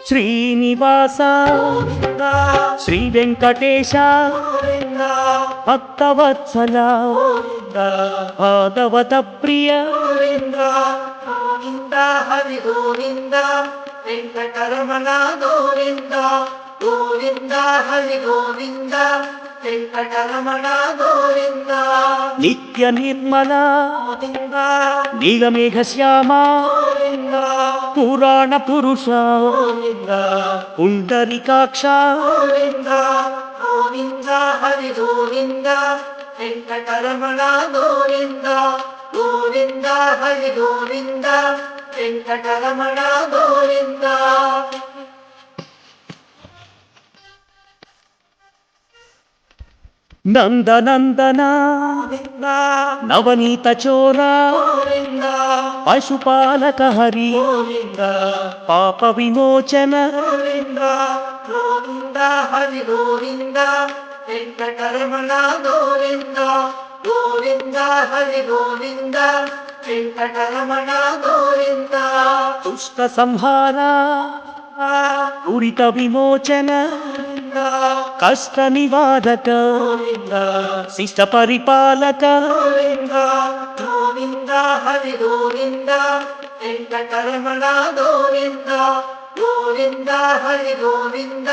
శ్రీనివాస శ్రీ వెంకటేశ భక్తవత్సల భాగవత ప్రియ హరి గోవింద వెంకటరమణ గోవింద గోవింద హరి గోవింద వెంకటరమణ గోవింద నిత్య నిర్మల నీలమేఘ శ్యామ పురాణ పురుష పుండరీకాక్ష గోవింద గోవింద హరి గోవింద వెంకటరమణ గోవింద గోవింద హరి గోవింద వెంకటరమణ గోవింద నందనందన నవనీత చోర పశుపాలక హరి పాప విమోచన గోవింద హరి గోవింద వెంకటరమణ గోవింద గోవింద హరి గోవింద వెంకటరమణ గోవింద దుష్ట సంహార దురిత విమోచన కష్ట నివారక శిష్ట పరిపాలక గోవింద హరి గోవింద వెంకటరమణ గోవింద గోవింద హరి గోవింద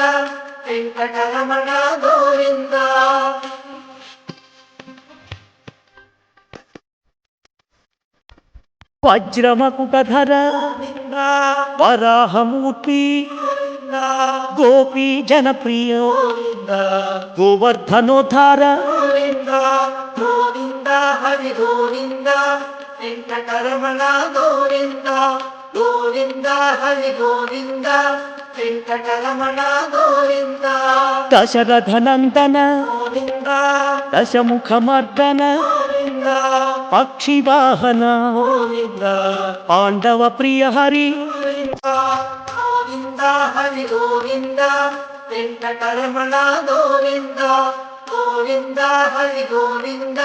వెంకటరమణ గోవింద వజ్రమకుటధర వరాహమూర్తి గోపీ జనప్రియ గోవర్ధనోద్ధార గోవింద హరి గోవింద వెంకటరమణ గోవింద గోవింద హరి గోవింద వెంకటరమణ గోవింద దశరథనందన గోవింద దశముఖమర్దన గోవింద పక్షివాహన గోవింద పాండవ ప్రియ హరి గోవింద హరి గోవింద వెంకటరమణ గోవింద గోవింద హరి గోవింద